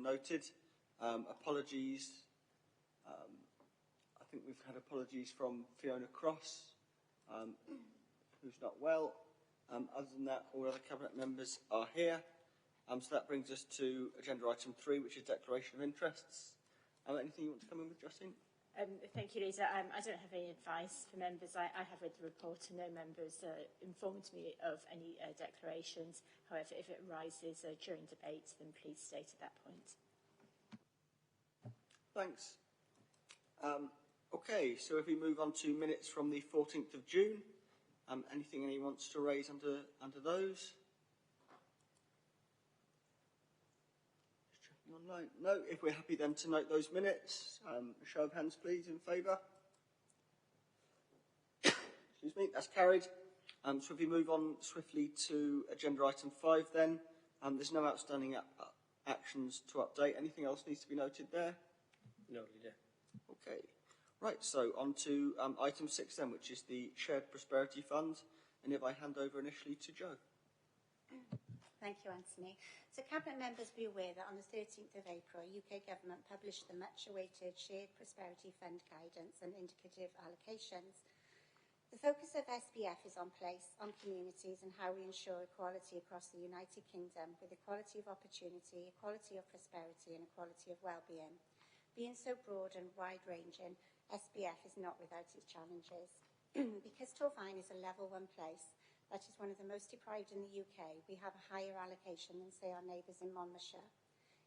noted. Apologies. I think we've had apologies from Fiona Cross, who's not well. Other than that, all other Cabinet members are here. So that brings us to agenda item 3, which is declaration of interests. Anything you want to come in with, Justine? Thank you, Lisa. I don't have any advice for members. I have read the report and no members informed me of any declarations. However, if it arises during debate, then please state at that point. Thanks. Okay, so if we move on to minutes from the 14th of June, anything anyone wants to raise under those? Online. No, if we're happy then to note those minutes, show of hands please in favour. Excuse me, that's carried. So if we move on swiftly to agenda item 5 then, there's no outstanding actions to update. Anything else needs to be noted there? No, Leader. Okay, right, so on to item 6 then, which is the Shared Prosperity Fund, and if I hand over initially to Jo. Thank you, Anthony. So Cabinet members be aware that on the 13th of April, UK Government published the much-awaited Shared Prosperity Fund guidance and indicative allocations. The focus of SPF is on place, on communities and how we ensure equality across the United Kingdom with equality of opportunity, equality of prosperity and equality of well-being. Being so broad and wide-ranging, SPF is not without its challenges. Because Torfaen is a level 1 place, that is one of the most deprived in the UK, we have a higher allocation than, say, our neighbours in Monmouthshire.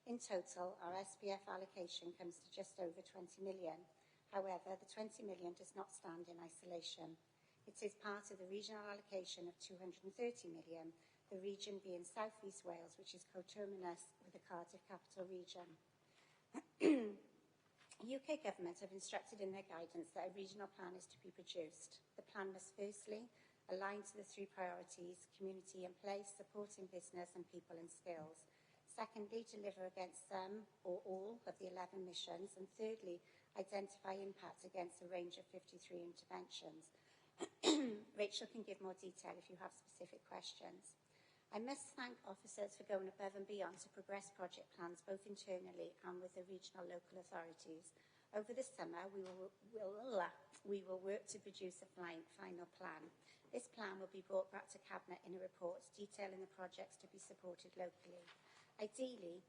In total, our SPF allocation comes to just over 20 million. However, the 20 million does not stand in isolation. It is part of the regional allocation of 230 million, the region being South East Wales, which is coterminous with the Cardiff Capital Region. UK Government have instructed in their guidance that a regional plan is to be produced. The plan must firstly align to the 3 priorities: community in place, supporting business and people and skills. Secondly, deliver against some or all of the 11 missions. And thirdly, identify impact against a range of 53 interventions. Rachel can give more detail if you have specific questions. I must thank officers for going above and beyond to progress project plans both internally and with the regional local authorities. Over the summer, we will work to produce a final plan. This plan will be brought back to Cabinet in a report detailing the projects to be supported locally. Ideally,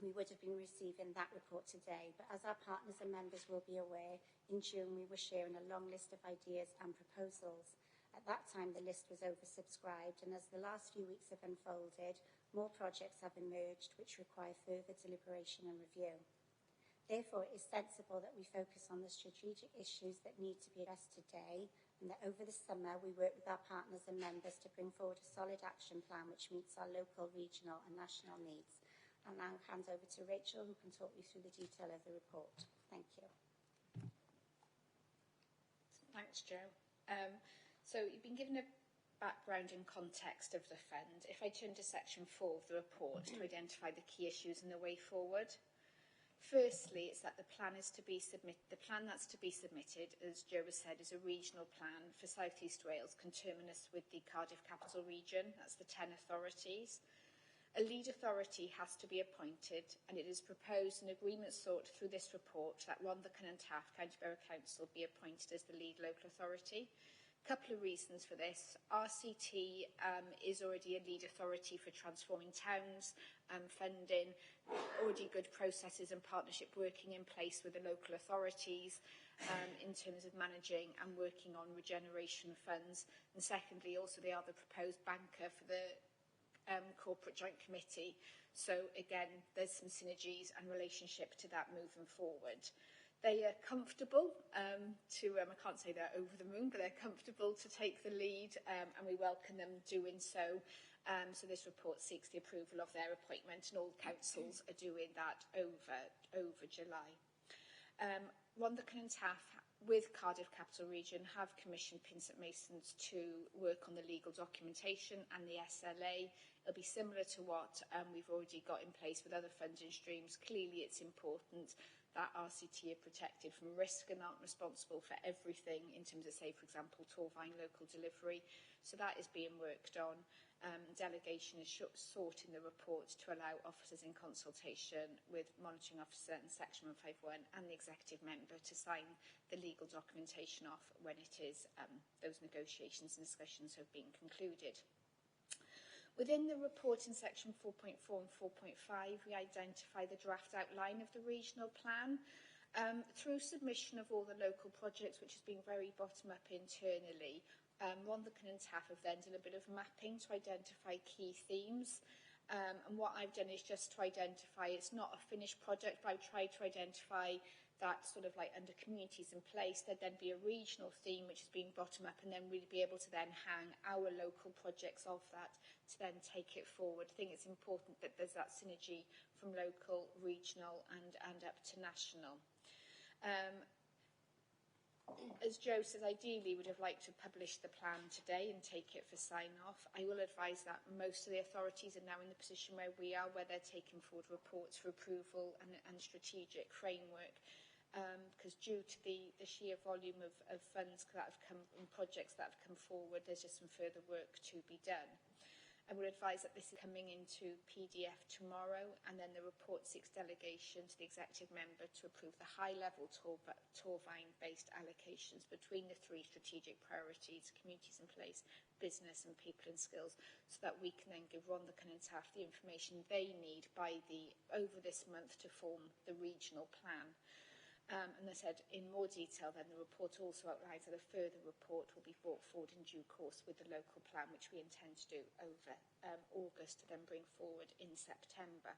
we would have been receiving that report today, but as our partners and members will be aware, in June we were sharing a long list of ideas and proposals. At that time, the list was oversubscribed, and as the last few weeks have unfolded, more projects have emerged which require further deliberation and review. Therefore, it is sensible that we focus on the strategic issues that need to be addressed today, and that over the summer we work with our partners and members to bring forward a solid action plan which meets our local, regional and national needs. I'll now hand over to Rachel, who can talk you through the detail of the report. Thank you. Thanks, Jo. So you've been given a background and context of the fund. If I turn to section 4 of the report to identify the key issues and the way forward. Firstly, it's that the plan that's to be submitted, as Jo has said, is a regional plan for South East Wales, conterminous with the Cardiff Capital Region. That's the 10 authorities. A lead authority has to be appointed, and it is proposed an agreement sought through this report that Rhondda and Taff County Borough Council be appointed as the lead local authority. A couple of reasons for this. RCT is already a lead authority for transforming towns, funding, already good processes and partnership working in place with the local authorities in terms of managing and working on regeneration funds. And secondly, also they are the proposed banker for the corporate joint committee. So again, there's some synergies and relationship to that moving forward. They are comfortable I can't say they're over the moon, but they're comfortable to take the lead and we welcome them doing so. So this report seeks the approval of their appointment, and all councils are doing that over July. Rhondda and Taff, with Cardiff Capital Region, have commissioned Pinsent Masons to work on the legal documentation and the SLA. It'll be similar to what we've already got in place with other funding streams. Clearly, it's important that RCT are protected from risk and aren't responsible for everything in terms of, say, for example, Torfaen local delivery. So that is being worked on. Delegation is sought in the report to allow officers in consultation with monitoring officer and section 151 and the executive member to sign the legal documentation off when it is those negotiations and discussions have been concluded. Within the report in section 4.4 and 4.5, we identify the draft outline of the regional plan. Through submission of all the local projects, which has been very bottom-up internally, Rhondda and TAF have then done a bit of mapping to identify key themes. And what I've done is just to identify, it's not a finished project, but I've tried to identify that sort of like under communities in place, there'd then be a regional theme which is being bottom up, and then we'd be able to then hang our local projects of that to then take it forward. I think it's important that there's that synergy from local, regional and up to national. As Joe says, ideally would have liked to publish the plan today and take it for sign-off. I will advise that most of the authorities are now in the position where we are, where they're taking forward reports for approval and strategic framework, because due to the sheer volume of funds that have come and projects that have come forward, there's just some further work to be done. I would advise that this is coming into PDF tomorrow, and then the report seeks delegation to the executive member to approve the high-level Torvine-based allocations between the three strategic priorities, communities in place, business and people and skills, so that we can then give Rhondda and TAF the information they need over this month to form the regional plan. And as I said, in more detail, then the report also outlines that a further report will be brought forward in due course with the local plan, which we intend to do over August to then bring forward in September.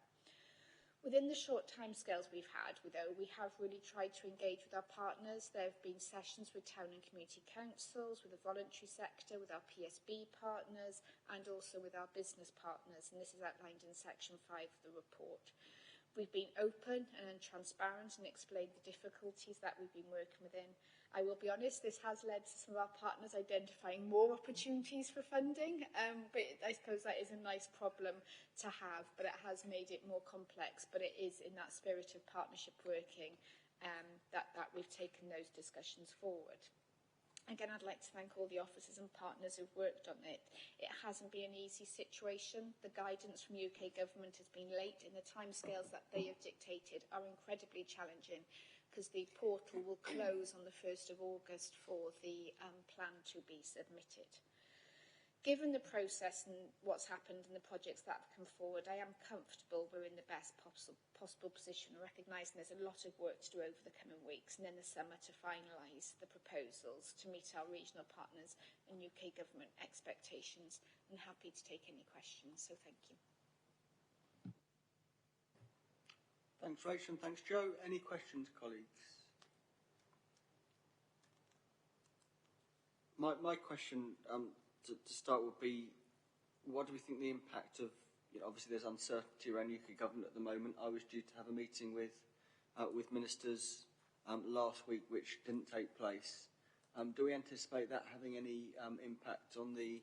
Within the short timescales we've had, though, we have really tried to engage with our partners. There have been sessions with town and community councils, with the voluntary sector, with our PSB partners, and also with our business partners, and this is outlined in section 5 of the report. We've been open and transparent and explained the difficulties that we've been working within. I will be honest, this has led to some of our partners identifying more opportunities for funding, but I suppose that is a nice problem to have, but it has made it more complex. But it is in that spirit of partnership working that we've taken those discussions forward. Again, I'd like to thank all the officers and partners who've worked on it. It hasn't been an easy situation. The guidance from UK government has been late, and the timescales that they have dictated are incredibly challenging, because the portal will close on the 1st of August for the plan to be submitted. Given the process and what's happened and the projects that have come forward, I am comfortable we're in the best possible position, recognising there's a lot of work to do over the coming weeks and then the summer to finalise the proposals to meet our regional partners and UK government expectations, and happy to take any questions, so thank you. Thanks, Rachel, and thanks, Joe. Any questions, colleagues? My question to start would be, what do we think the impact of, obviously there's uncertainty around UK government at the moment. I was due to have a meeting with ministers last week, which didn't take place. Do we anticipate that having any impact on the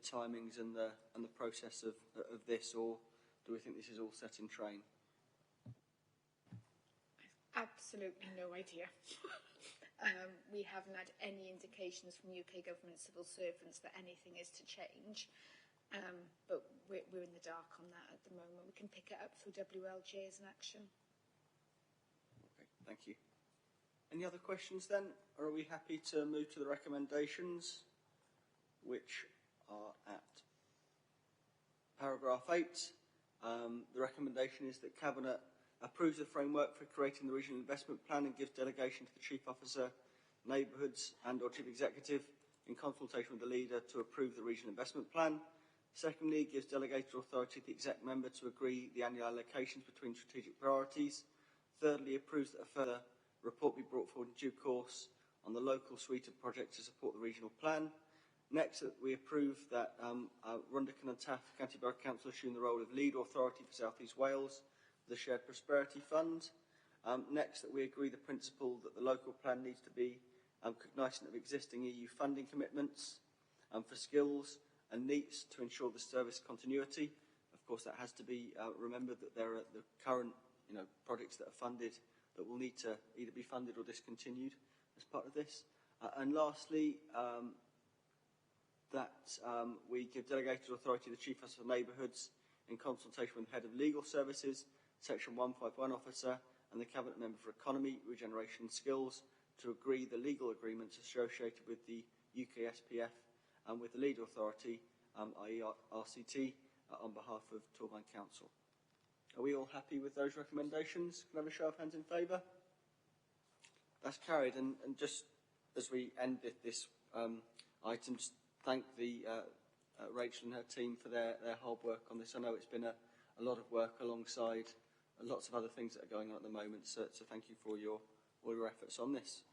timings and the process of this, or do we think this is all set in train? Absolutely no idea. We haven't had any indications from UK government civil servants that anything is to change, but we're in the dark on that at the moment. We can pick it up through WLG as an action. Okay, thank you. Any other questions then? Or are we happy to move to the recommendations, which are at paragraph 8. The recommendation is that Cabinet approves the framework for creating the Regional Investment Plan and gives delegation to the Chief Officer, Neighbourhoods and/or Chief Executive in consultation with the Leader to approve the Regional Investment Plan. Secondly, gives delegated authority to the Exec Member to agree the annual allocations between strategic priorities. Thirdly, approves that a further report be brought forward in due course on the local suite of projects to support the Regional Plan. Next, that we approve that Rhondda and TAF County Borough Council assume the role of lead authority for South East Wales, the Shared Prosperity Fund. Next, that we agree the principle that the local plan needs to be cognisant of existing EU funding commitments for skills and needs to ensure the service continuity. Of course, that has to be remembered that there are the current projects that are funded that will need to either be funded or discontinued as part of this. And lastly, that we give delegated authority to the Chief Justice of Neighbourhoods in consultation with the Head of Legal Services, Section 151 Officer and the Cabinet Member for Economy, Regeneration and Skills to agree the legal agreements associated with the UK SPF and with the legal authority, i.e. RCT, on behalf of Torvine Council. Are we all happy with those recommendations? Can I have a show of hands in favour? That's carried. And just as we end this item, just thank Rachel and her team for their hard work on this. I know it's been a lot of work alongside lots of other things that are going on at the moment, so thank you for all your efforts on this.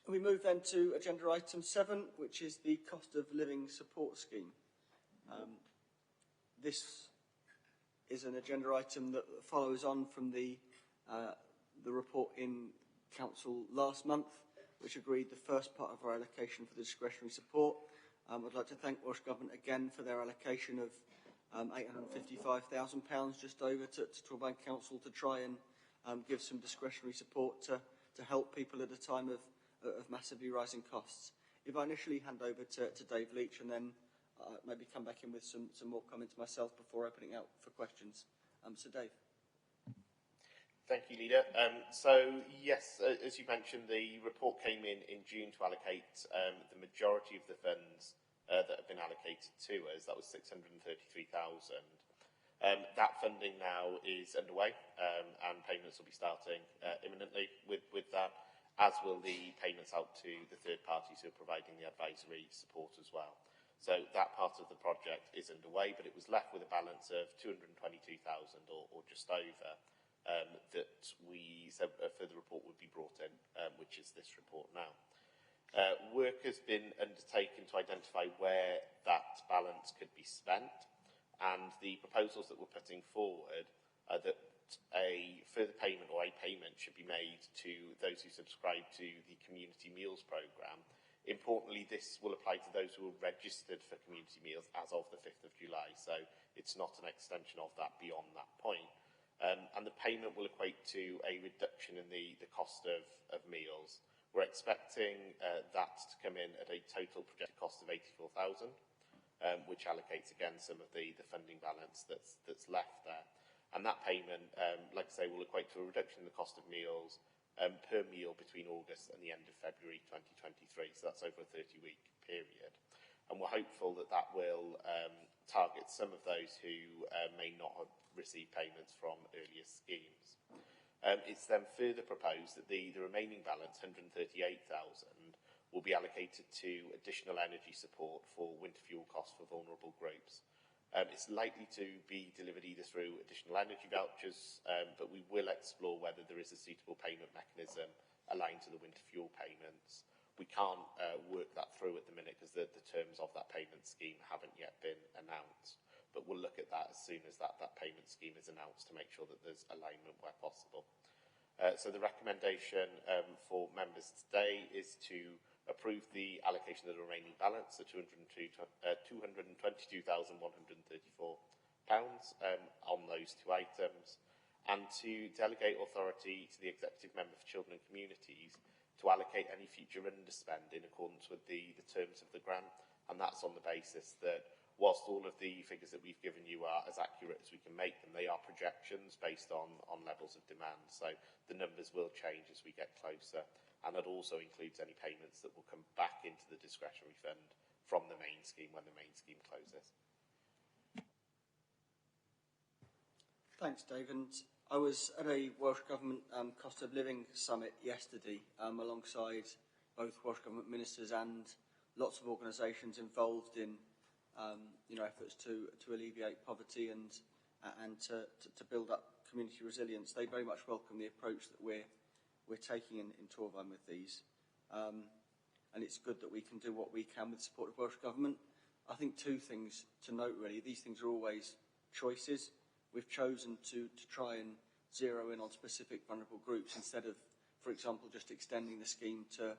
We move then to agenda item 7, which is the cost of living support scheme. This is an agenda item that follows on from the report in Council last month, which agreed the first part of our allocation for the discretionary support. I'd like to thank Welsh Government again for their allocation of £855,000 just over to Torvine Council to try and give some discretionary support to help people at a time of massively rising costs. If I initially hand over to Dave Leach and then maybe come back in with some more comments myself before opening out for questions. So Dave. Thank you, Leader. So yes, as you mentioned, the report came in June to allocate the majority of the funds that have been allocated to us. That was 633,000. That funding now is underway, and payments will be starting imminently with that, as will the payments out to the third parties who are providing the advisory support as well. So that part of the project is underway, but it was left with a balance of 222,000 or just over that we said a further report would be brought in, which is this report now. Work has been undertaken to identify where that balance could be spent, and the proposals that we're putting forward are that a further payment or a payment should be made to those who subscribe to the Community Meals Programme. Importantly, this will apply to those who are registered for community meals as of the 5th of July, so it's not an extension of that beyond that point. And the payment will equate to a reduction in the cost of meals. We're expecting that to come in at a total projected cost of 84,000, which allocates again some of the funding balance that's left there. And that payment, like I say, will equate to a reduction in the cost of meals per meal between August and the end of February 2023. So that's over a 30-week period. And we're hopeful that that will target some of those who may not have received payments from earlier schemes. It's then further proposed that the remaining balance, 138,000, will be allocated to additional energy support for winter fuel costs for vulnerable groups. It's likely to be delivered either through additional energy vouchers, but we will explore whether there is a suitable payment mechanism aligned to the winter fuel payments. We can't work that through at the minute because the terms of that payment scheme haven't yet been announced, but we'll look at that as soon as that payment scheme is announced to make sure that there's alignment where possible. So the recommendation for members today is to approve the allocation of the remaining balance of £222,134 on those two items, and to delegate authority to the Executive Member for Children and Communities to allocate any future underspend in accordance with the terms of the grant. And that's on the basis that whilst all of the figures that we've given you are as accurate as we can make them, they are projections based on levels of demand. So the numbers will change as we get closer. And that also includes any payments that will come back into the discretionary fund from the main scheme when the main scheme closes. Thanks, Dave. And I was at a Welsh Government cost of living summit yesterday alongside both Welsh Government ministers and lots of organisations involved in efforts to alleviate poverty and to build up community resilience. They very much welcome the approach that we're taking in Torvine with these. And it's good that we can do what we can with the support of Welsh Government. I think two things to note really. These things are always choices. We've chosen to try and zero in on specific vulnerable groups instead of, for example, just extending the scheme to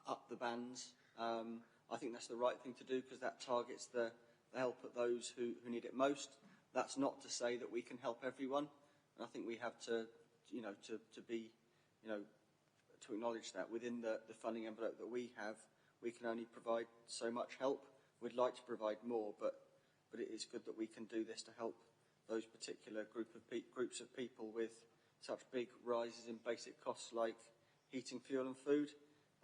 up the bands. I think that's the right thing to do because that targets the help at those who need it most. That's not to say that we can help everyone. And I think we have to acknowledge that within the funding envelope that we have, we can only provide so much help. We'd like to provide more, but it is good that we can do this to help those particular groups of people with such big rises in basic costs like heating, fuel and food.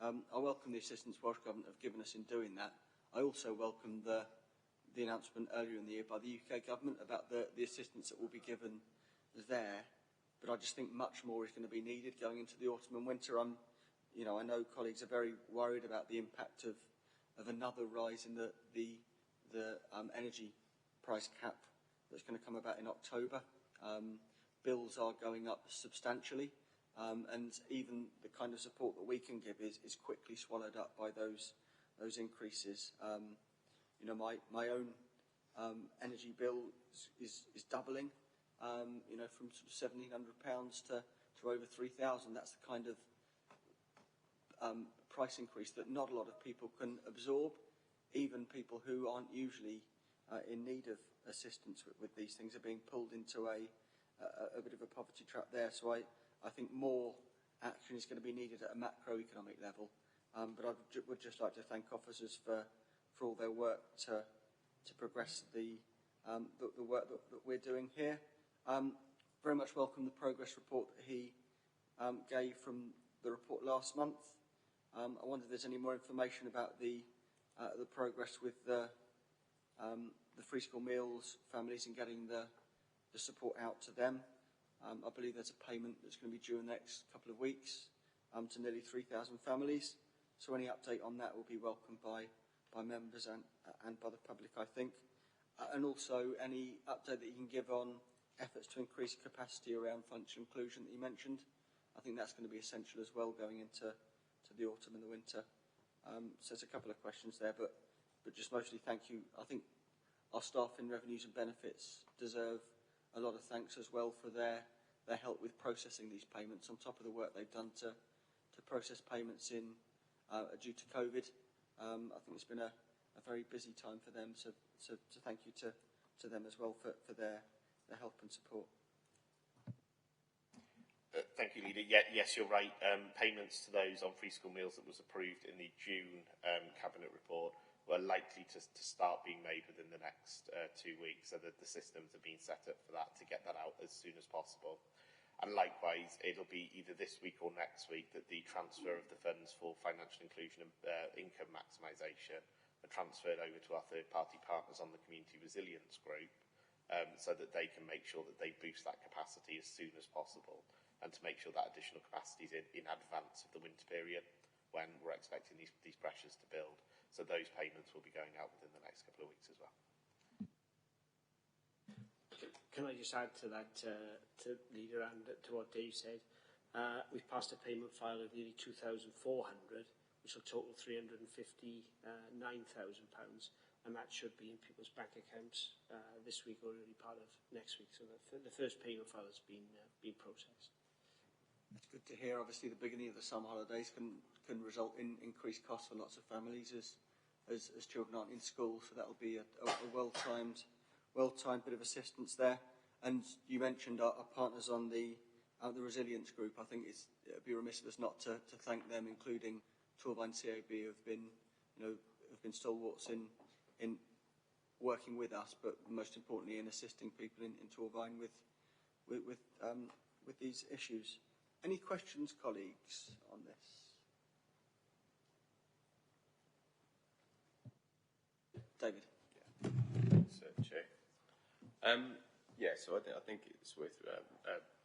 I welcome the assistance Welsh Government have given us in doing that. I also welcome the announcement earlier in the year by the UK Government about the assistance that will be given there. But I just think much more is going to be needed going into the autumn and winter. I know colleagues are very worried about the impact of another rise in the energy price cap that's going to come about in October. Bills are going up substantially, and even the kind of support that we can give is quickly swallowed up by those increases. My own energy bill is doubling, from sort of £1,700 to over £3,000. That's the kind of price increase that not a lot of people can absorb, even people who aren't usually in need of assistance with these things are being pulled into a bit of a poverty trap there. So I think more action is going to be needed at a macroeconomic level. But I would just like to thank officers for all their work to progress the work that we're doing here. Very much welcome the progress report that he gave from the report last month. I wonder if there's any more information about the progress with the free school meals families and getting the support out to them. I believe there's a payment that's going to be due in the next couple of weeks to nearly 3,000 families. So any update on that will be welcomed by members and by the public, I think. And also any update that you can give on efforts to increase capacity around functional inclusion that you mentioned. I think that's going to be essential as well going into the autumn and the winter. So there's a couple of questions there, but just mostly thank you. I think our staff in revenues and benefits deserve a lot of thanks as well for their help with processing these payments on top of the work they've done to process payments due to COVID. I think it's been a very busy time for them, so thank you to them as well for their help and support. Thank you, Leader. Yes, you're right. Payments to those on free school meals that was approved in the June Cabinet report were likely to start being made within the next 2 weeks, so that the systems are being set up for that to get that out as soon as possible. And likewise, it'll be either this week or next week that the transfer of the funds for financial inclusion and income maximisation are transferred over to our third-party partners on the Community Resilience Group, so that they can make sure that they boost that capacity as soon as possible, and to make sure that additional capacity is in advance of the winter period when we're expecting these pressures to build. So those payments will be going out within the next couple of weeks as well. Can I just add to that, to Leader, and to what Dave said? We've passed a payment file of nearly 2,400, which will total £359,000, and that should be in people's bank accounts this week or early part of next week. So the first payment file has been processed. It's good to hear. Obviously, the beginning of the summer holidays can result in increased costs for lots of families as children aren't in school. So that'll be a well-timed bit of assistance there. And you mentioned our partners on the Resilience Group. I think it'd be remiss of us not to thank them, including Torvine CAB, who have been stalwarts in working with us, but most importantly in assisting people in Torvine with these issues. Any questions, colleagues, on this? David. Chair. So I think it's worth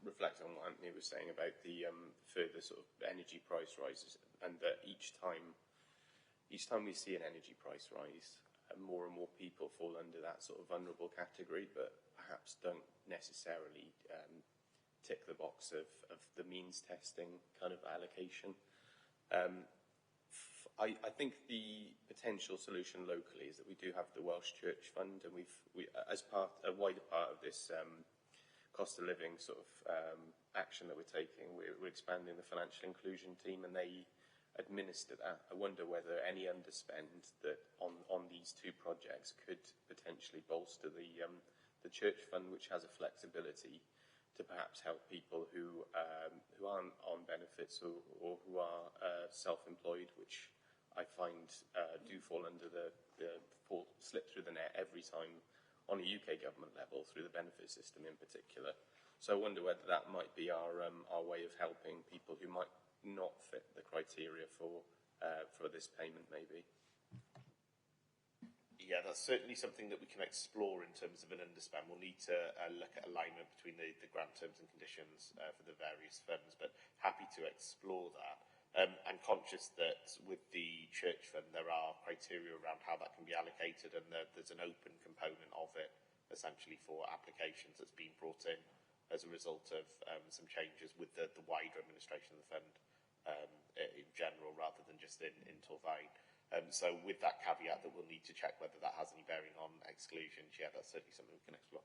reflecting on what Anthony was saying about the further sort of energy price rises, and that each time we see an energy price rise, more and more people fall under that sort of vulnerable category, but perhaps don't necessarily tick the box of the means testing kind of allocation. I think the potential solution locally is that we do have the Welsh Church Fund, and we as a wider part of this cost of living sort of action that we're taking, we're expanding the financial inclusion team, and they administer that. I wonder whether any underspend that on these two projects could potentially bolster the church fund, which has a flexibility to perhaps help people who aren't on benefits or who are self-employed, which I find do fall under slip through the net every time on a UK government level through the benefit system in particular. So I wonder whether that might be our way of helping people who might not fit the criteria for this payment, maybe. Yeah, that's certainly something that we can explore in terms of an underspend. We'll need to look at alignment between the grant terms and conditions for the various funds, but happy to explore that. I'm conscious that with the church fund, there are criteria around how that can be allocated, and there's an open component of it, essentially, for applications that's been brought in as a result of some changes with the wider administration of the fund in general, rather than just in Torfaen. So with that caveat that we'll need to check whether that has any bearing on exclusions, yeah, that's certainly something we can explore.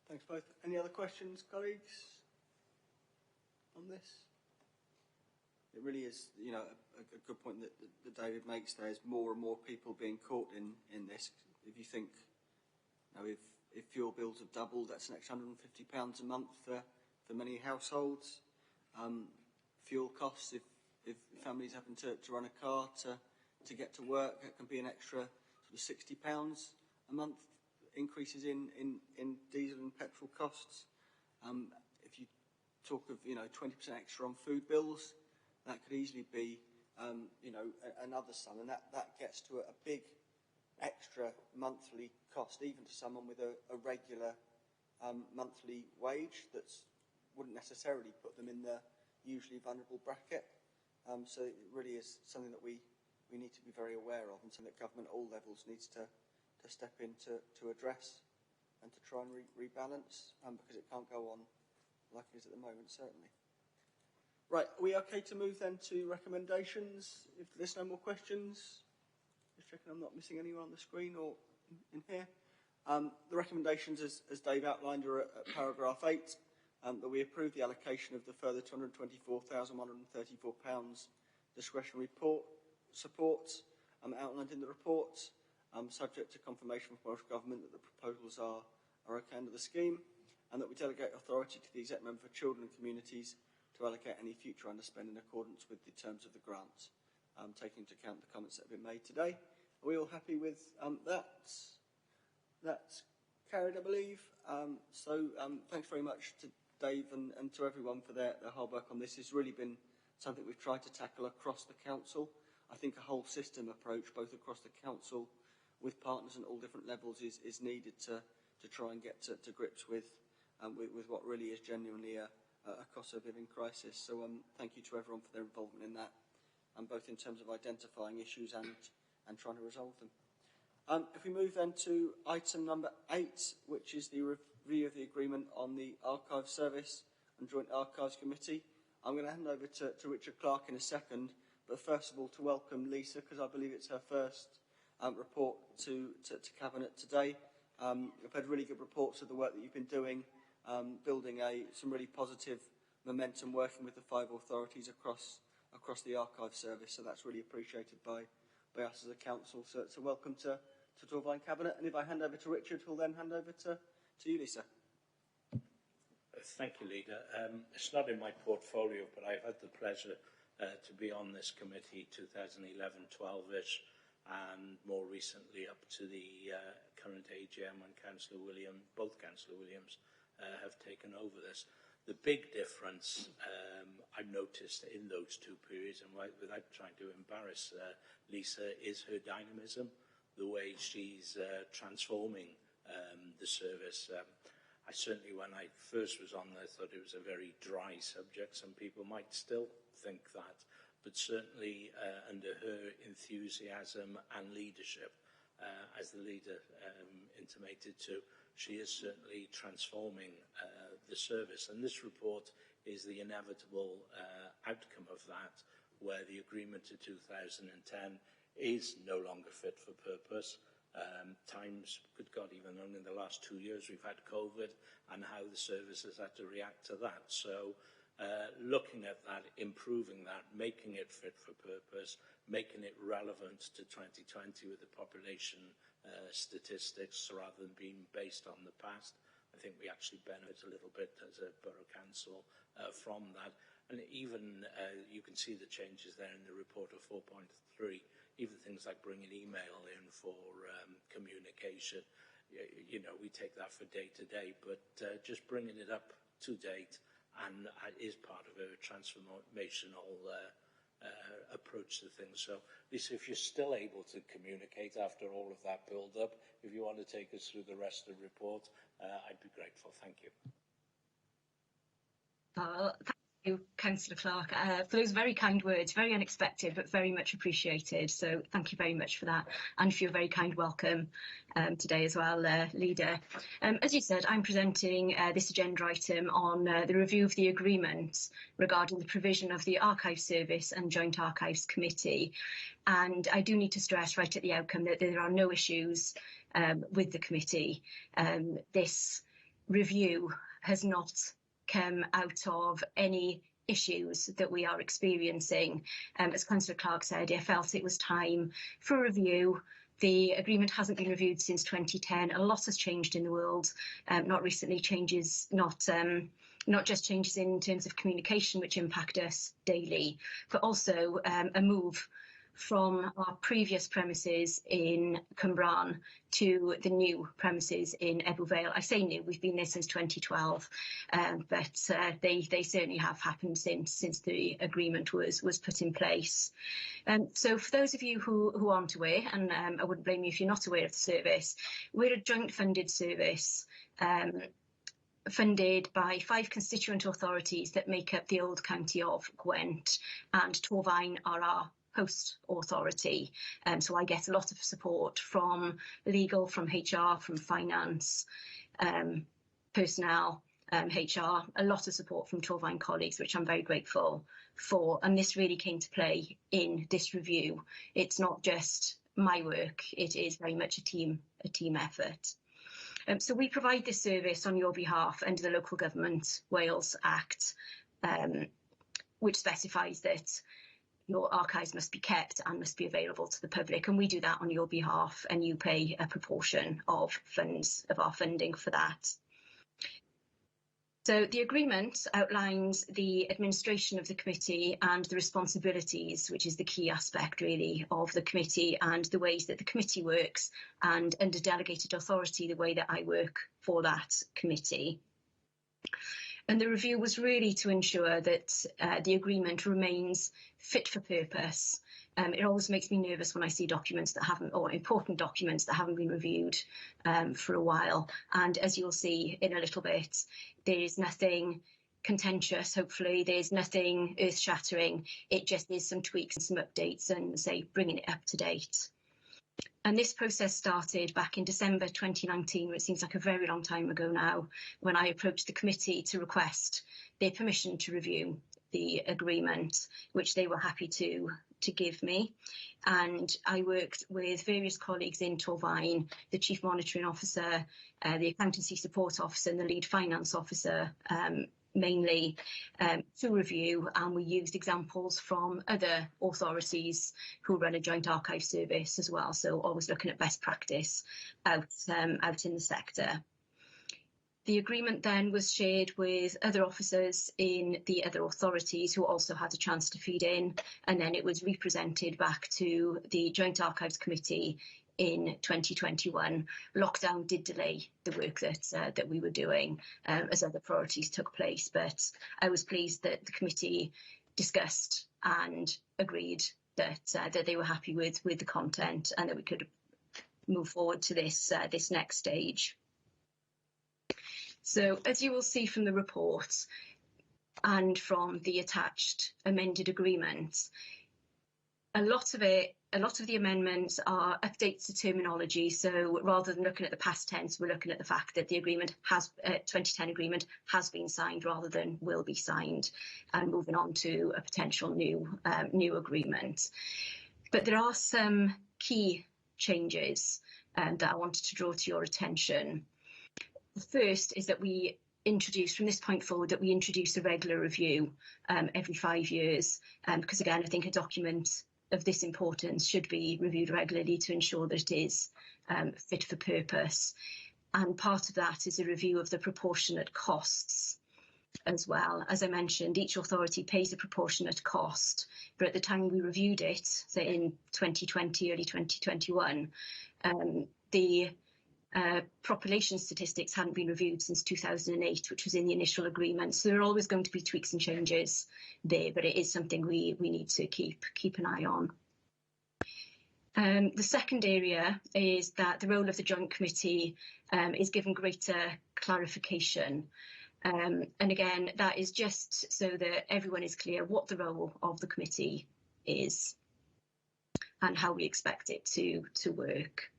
Thanks both. Any other questions, colleagues, on this? It really is, you know, a good point that David makes. There's more and more people being caught in this. If you think, you know, if fuel bills have doubled, that's an extra £150 a month for many households. Fuel costs, if families having to run a car to get to work, it can be an extra sort of £60 a month increases in diesel and petrol costs. If you talk of, you know, 20% extra on food bills, that could easily be, you know, another sum, and that gets to a big extra monthly cost, even to someone with a regular monthly wage that wouldn't necessarily put them in the usually vulnerable bracket. So it really is something that we need to be very aware of, and something that government at all levels needs to step in to address and to try and rebalance, because it can't go on like it is at the moment, certainly. Right, are we okay to move then to recommendations? If there's no more questions, just checking I'm not missing anyone on the screen or in here. The recommendations, as Dave outlined, are at paragraph 8. That we approve the allocation of the further £224,134 discretionary support outlined in the report, subject to confirmation from Welsh Government that the proposals are okay under the scheme, and that we delegate authority to the exec member for children and communities to allocate any future underspend in accordance with the terms of the grant, taking into account the comments that have been made today. Are we all happy with that? That's carried, I believe. Thanks very much to Dave and to everyone for their hard work on this. It's really been something we've tried to tackle across the council. I think a whole system approach, both across the council with partners at all different levels, is needed to try and get to grips with what really is genuinely a cost of living crisis. So thank you to everyone for their involvement in that, both in terms of identifying issues and trying to resolve them. If we move then to item number 8, which is the review of the agreement on the Archives Service and Joint Archives Committee, I'm going to hand over to Richard Clark in a second, but first of all to welcome Lisa, because I believe it's her first report to Cabinet today. I've had really good reports of the work that you've been doing, building some really positive momentum, working with the 5 authorities across the Archives Service, so that's really appreciated by us as a council. So welcome to Torfaen Cabinet, and if I hand over to Richard, who'll then hand over to you, Lisa. Thank you, Leader. It's not in my portfolio, but I've had the pleasure to be on this committee 2011-12ish, and more recently up to the current AGM when both Councillor Williams have taken over this. The big difference I've noticed in those 2 periods, and without trying to embarrass Lisa, is her dynamism, the way she's transforming the service. I certainly, when I first was on there, thought it was a very dry subject. Some people might still think that, but certainly under her enthusiasm and leadership, as the leader intimated to, she is certainly transforming the service. And this report is the inevitable outcome of that, where the agreement of 2010 is no longer fit for purpose. Times, good God, even only in the last 2 years we've had COVID, and how the service has had to react to that. So looking at that, improving that, making it fit for purpose, making it relevant to 2020 with the population statistics rather than being based on the past. I think we actually benefit a little bit as a borough council from that. And even you can see the changes there in the report of 4.3, even things like bringing email in for communication. You know, we take that for day to day, but just bringing it up to date and is part of a transformational approach to things. So, Lisa, if you're still able to communicate after all of that build-up, if you want to take us through the rest of the report, I'd be grateful. Thank you. Thank you, Councillor Clark, for those very kind words, very unexpected, but very much appreciated. So thank you very much for that, and for your very kind welcome today as well, Leader. As you said, I'm presenting this agenda item on the review of the agreement regarding the provision of the Archive Service and Joint Archives Committee. And I do need to stress right at the outcome that there are no issues with the committee. This review has not come out of any issues that we are experiencing. As Councillor Clark said, I felt it was time for a review. The agreement hasn't been reviewed since 2010. A lot has changed in the world, not recently changes, not just changes in terms of communication which impact us daily, but also a move from our previous premises in Cwmbran to the new premises in Ebbw Vale. I say new, we've been there since 2012, but they certainly have happened since the agreement was put in place. So for those of you who aren't aware, and I wouldn't blame you if you're not aware of the service, we're a joint funded service funded by 5 constituent authorities that make up the old county of Gwent, and Torfaen are our host authority. So I get a lot of support from legal, from HR, from finance, personnel, HR, a lot of support from Torfaen colleagues, which I'm very grateful for. And this really came to play in this review. It's not just my work, it is very much a team effort. So we provide this service on your behalf under the Local Government Wales Act, which specifies that your archives must be kept and must be available to the public, and we do that on your behalf, and you pay a proportion of our funding for that. So the agreement outlines the administration of the committee and the responsibilities, which is the key aspect really of the committee, and the ways that the committee works, and under delegated authority, the way that I work for that committee. And the review was really to ensure that the agreement remains fit for purpose. It always makes me nervous when I see documents that haven't, or important documents that haven't been reviewed for a while. And as you'll see in a little bit, there is nothing contentious, hopefully. There's nothing earth-shattering. It just is some tweaks and some updates and, say, bringing it up to date. And this process started back in December 2019, which seems like a very long time ago now, when I approached the committee to request their permission to review the agreement, which they were happy to give me. And I worked with various colleagues in Torfaen, the Chief Monitoring Officer, the Accountancy Support Officer and the Lead Finance Officer, mainly to review, and we used examples from other authorities who run a joint archive service as well, so always looking at best practice out in the sector. The agreement then was shared with other officers in the other authorities who also had a chance to feed in, and then it was represented back to the Joint Archives Committee in 2021. Lockdown did delay the work that we were doing as other priorities took place, but I was pleased that the committee discussed and agreed that they were happy with the content and that we could move forward to this next stage. So as you will see from the report and from the attached amended agreement, a lot of the amendments are updates to terminology. So rather than looking at the past tense, we're looking at the fact that the agreement 2010 agreement has been signed rather than will be signed, and moving on to a potential new agreement. But there are some key changes that I wanted to draw to your attention. The first is that we introduce, from this point forward, that we introduce a regular review every 5 years, because again, I think a document of this importance should be reviewed regularly to ensure that it is fit for purpose. And part of that is a review of the proportionate costs as well. As I mentioned, each authority pays a proportionate cost, but at the time we reviewed it, so in 2020, early 2021, the population statistics hadn't been reviewed since 2008, which was in the initial agreement. So there are always going to be tweaks and changes there, but it is something we need to keep an eye on. The second area is that the role of the Joint Committee is given greater clarification. And again, that is just so that everyone is clear what the role of the committee is and how we expect it to work.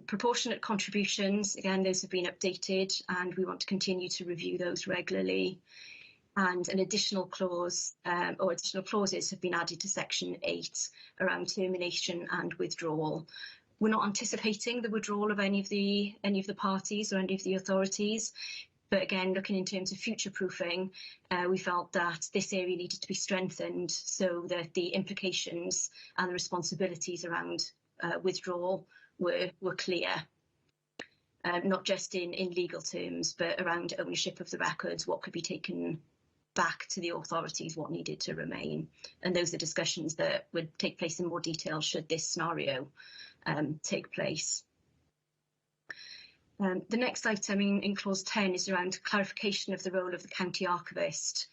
Proportionate contributions, again, those have been updated and we want to continue to review those regularly. And an additional clause or additional clauses have been added to section 8 around termination and withdrawal. We're not anticipating the withdrawal of any of the parties or any of the authorities, but again, looking in terms of future proofing, we felt that this area needed to be strengthened so that the implications and the responsibilities around withdrawal were clear. Not just in legal terms, but around ownership of the records, what could be taken back to the authorities, what needed to remain. And those are discussions that would take place in more detail should this scenario take place. The next item in clause 10 is around clarification of the role of the county archivist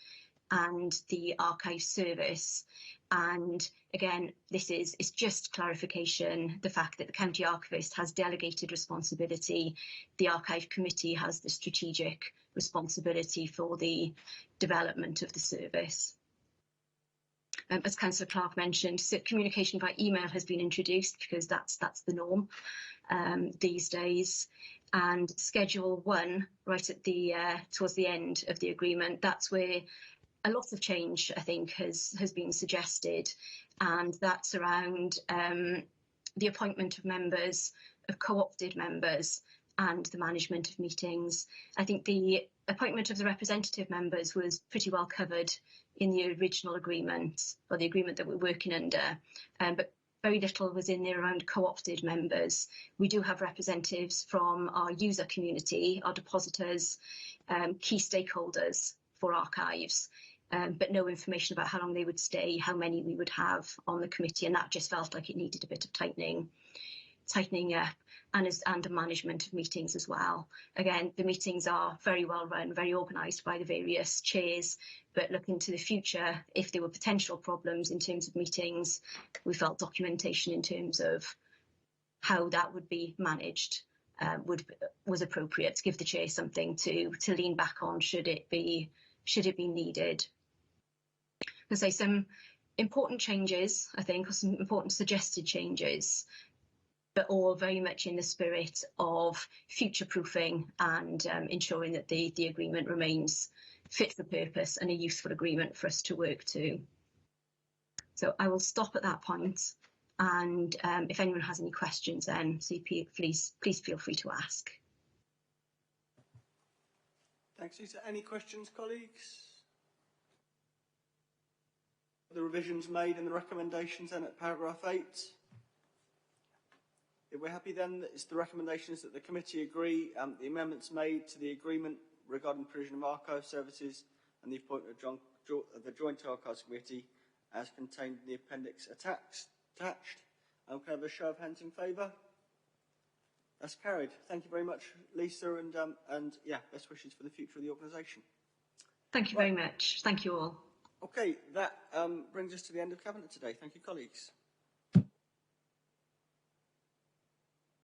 and the archive service. And again, this is just clarification, the fact that the county archivist has delegated responsibility, the archive committee has the strategic responsibility for the development of the service. As Councillor Clark mentioned, so communication by email has been introduced because that's the norm these days. And Schedule 1, right at the towards the end of the agreement, that's where a lot of change, I think, has been suggested, and that's around the appointment of members, of co-opted members, and the management of meetings. I think the appointment of the representative members was pretty well covered in the original agreement, or the agreement that we're working under, but very little was in there around co-opted members. We do have representatives from our user community, our depositors, key stakeholders for archives, but no information about how long they would stay, how many we would have on the committee, and that just felt like it needed a bit of tightening up, and the management of meetings as well. Again, the meetings are very well run, very organised by the various chairs, but looking to the future, if there were potential problems in terms of meetings, we felt documentation in terms of how that would be managed was appropriate to give the chair something to lean back on should it be needed. I'll say some important changes, I think, or some important suggested changes, but all very much in the spirit of future-proofing and ensuring that the agreement remains fit for purpose and a useful agreement for us to work to. So I will stop at that point, and if anyone has any questions, then please feel free to ask. Thanks, Lisa. Any questions, colleagues? The revisions made and the recommendations then at paragraph 8. If we're happy then, it's the recommendations that the committee agree the amendments made to the agreement regarding provision of archive services and the appointment of the Joint Archives Committee as contained in the appendix attached. Can I have a show of hands in favour? That's carried. Thank you very much, Lisa, and yeah, best wishes for the future of the organisation. Thank you very much. Thank you all. Okay, that brings us to the end of Cabinet today. Thank you, colleagues.